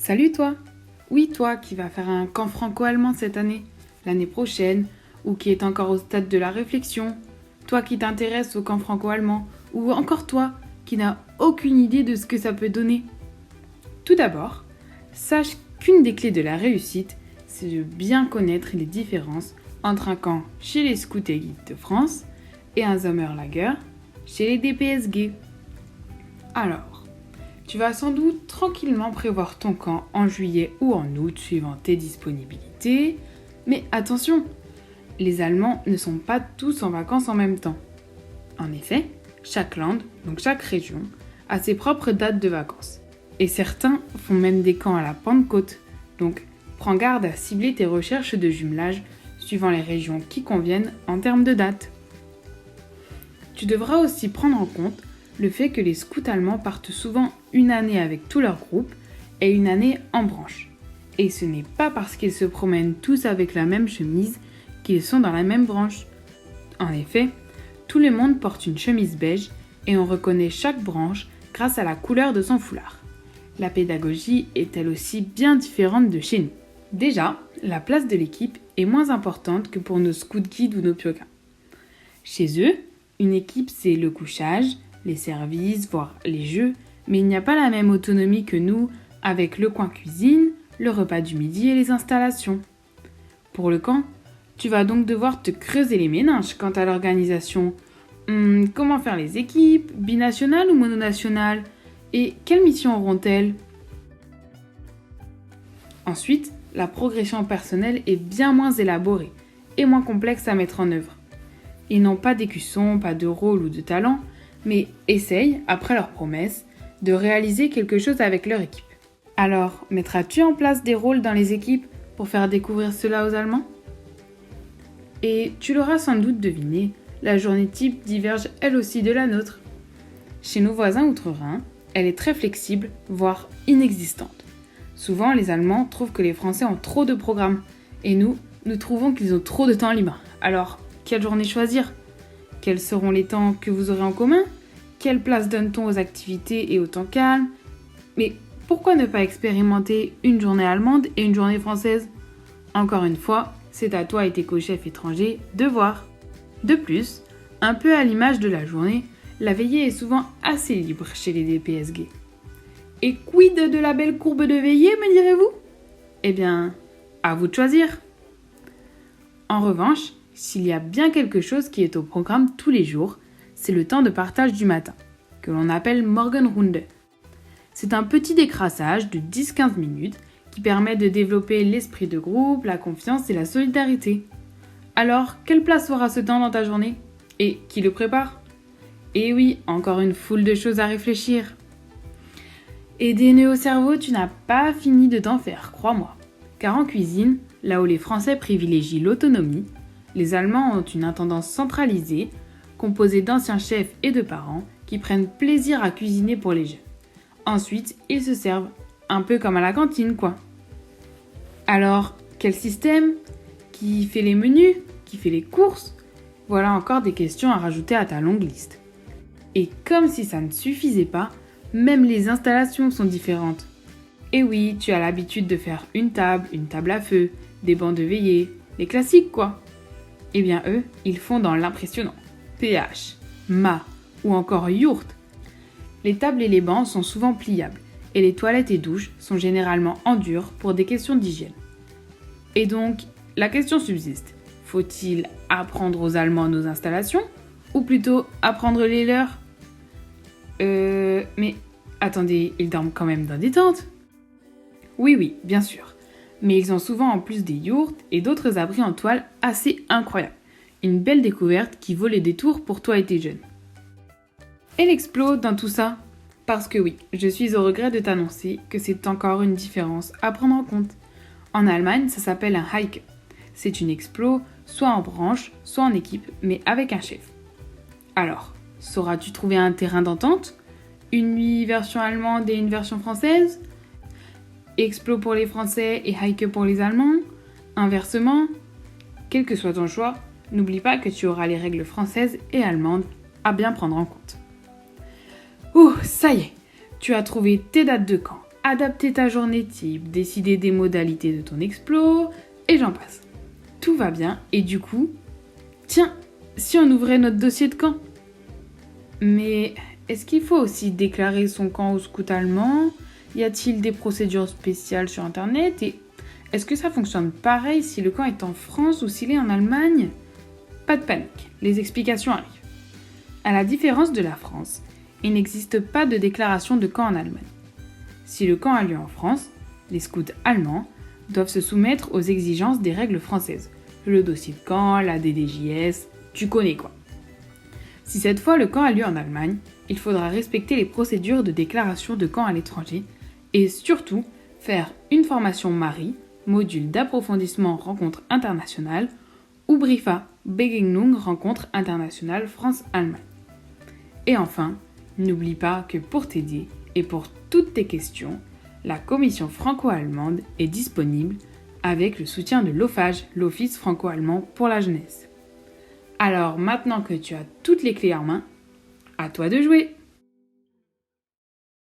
Salut toi! Oui, toi qui vas faire un camp franco-allemand cette année, l'année prochaine, ou qui est encore au stade de la réflexion, toi qui t'intéresses au camp franco-allemand, ou encore toi qui n'as aucune idée de ce que ça peut donner. Tout d'abord, sache qu'une des clés de la réussite, c'est de bien connaître les différences entre un camp chez les Scouts et Guides de France et un Sommerlager chez les DPSG. Alors, tu vas sans doute tranquillement prévoir ton camp en juillet ou en août suivant tes disponibilités, mais attention, les Allemands ne sont pas tous en vacances en même temps. En effet, chaque land, donc chaque région, a ses propres dates de vacances. Et certains font même des camps à la Pentecôte, donc prends garde à cibler tes recherches de jumelage suivant les régions qui conviennent en termes de date. Tu devras aussi prendre en compte le fait que les scouts allemands partent souvent une année avec tout leur groupe et une année en branche. Et ce n'est pas parce qu'ils se promènent tous avec la même chemise qu'ils sont dans la même branche. En effet, tout le monde porte une chemise beige et on reconnaît chaque branche grâce à la couleur de son foulard. La pédagogie est elle aussi bien différente de chez nous. Déjà, la place de l'équipe est moins importante que pour nos scouts guides ou nos pioquins. Chez eux, une équipe c'est le couchage, les services, voire les jeux, mais il n'y a pas la même autonomie que nous avec le coin cuisine, le repas du midi et les installations. Pour le camp, tu vas donc devoir te creuser les méninges quant à l'organisation. Comment faire les équipes, binationales ou mononationales? Et quelles missions auront-elles? Ensuite, la progression personnelle est bien moins élaborée et moins complexe à mettre en œuvre. Ils n'ont pas d'écusson, pas de rôle ou de talent, mais essayent, après leur promesse, de réaliser quelque chose avec leur équipe. Alors, mettras-tu en place des rôles dans les équipes pour faire découvrir cela aux Allemands? Et tu l'auras sans doute deviné, la journée type diverge elle aussi de la nôtre. Chez nos voisins outre-Rhin, elle est très flexible, voire inexistante. Souvent, les Allemands trouvent que les Français ont trop de programmes, et nous trouvons qu'ils ont trop de temps libre. Alors, quelle journée choisir? Quels seront les temps que vous aurez en commun? Quelle place donne-t-on aux activités et au temps calme? Mais pourquoi ne pas expérimenter une journée allemande et une journée française? Encore une fois, c'est à toi et tes co-chefs étrangers de voir. De plus, un peu à l'image de la journée, la veillée est souvent assez libre chez les DPSG. Et quid de la belle courbe de veillée, me direz-vous? Eh bien, à vous de choisir. En revanche, s'il y a bien quelque chose qui est au programme tous les jours, c'est le temps de partage du matin, que l'on appelle Morgenrunde. C'est un petit décrassage de 10-15 minutes qui permet de développer l'esprit de groupe, la confiance et la solidarité. Alors, quelle place aura ce temps dans ta journée? Et qui le prépare? Eh oui, encore une foule de choses à réfléchir. Et des nœuds au cerveau, tu n'as pas fini de t'en faire, crois-moi. Car en cuisine, là où les Français privilégient l'autonomie, les Allemands ont une intendance centralisée, composée d'anciens chefs et de parents qui prennent plaisir à cuisiner pour les jeunes. Ensuite, ils se servent, un peu comme à la cantine, quoi. Alors, quel système? Qui fait les menus? Qui fait les courses? Voilà encore des questions à rajouter à ta longue liste. Et comme si ça ne suffisait pas, même les installations sont différentes. Et oui, tu as l'habitude de faire une table à feu, des bancs de veillée, les classiques quoi. Eh bien eux, ils font dans l'impressionnant. PH, mât ou encore yourte. Les tables et les bancs sont souvent pliables et les toilettes et douches sont généralement en dur pour des questions d'hygiène. Et donc, la question subsiste. Faut-il apprendre aux Allemands nos installations ou plutôt apprendre les leurs? Mais attendez, ils dorment quand même dans des tentes? Oui, bien sûr. Mais ils ont souvent en plus des yourtes et d'autres abris en toile assez incroyables. Une belle découverte qui vaut les détours pour toi et tes jeunes. Et l'explo dans tout ça? Parce que oui, je suis au regret de t'annoncer que c'est encore une différence à prendre en compte. En Allemagne, ça s'appelle un Hike. C'est une explo, soit en branche, soit en équipe, mais avec un chef. Alors, sauras-tu trouver un terrain d'entente? Une nuit version allemande et une version française? Explo pour les Français et Hike pour les Allemands? Inversement? Quel que soit ton choix, n'oublie pas que tu auras les règles françaises et allemandes à bien prendre en compte. Ouh, ça y est, tu as trouvé tes dates de camp adapter ta journée type, décider des modalités de ton explo, et j'en passe. Tout va bien, et du coup, tiens, si on ouvrait notre dossier de camp? Mais est-ce qu'il faut aussi déclarer son camp au scout allemand? Y a-t-il des procédures spéciales sur internet? Et est-ce que ça fonctionne pareil si le camp est en France ou s'il est en Allemagne? Pas de panique, les explications arrivent. À la différence de la France, il n'existe pas de déclaration de camp en Allemagne. Si le camp a lieu en France, les scouts allemands doivent se soumettre aux exigences des règles françaises. Le dossier de camp, la DDJS, tu connais quoi. Si cette fois le camp a lieu en Allemagne, il faudra respecter les procédures de déclaration de camp à l'étranger et surtout faire une formation MARI, module d'approfondissement rencontre internationale, ou BRIFA, Begegnung rencontre internationale France-Allemagne. Et enfin, n'oublie pas que pour t'aider et pour toutes tes questions, la commission franco-allemande est disponible avec le soutien de l'OFAGE, l'Office franco-allemand pour la jeunesse. Alors maintenant que tu as toutes les clés en main, à toi de jouer!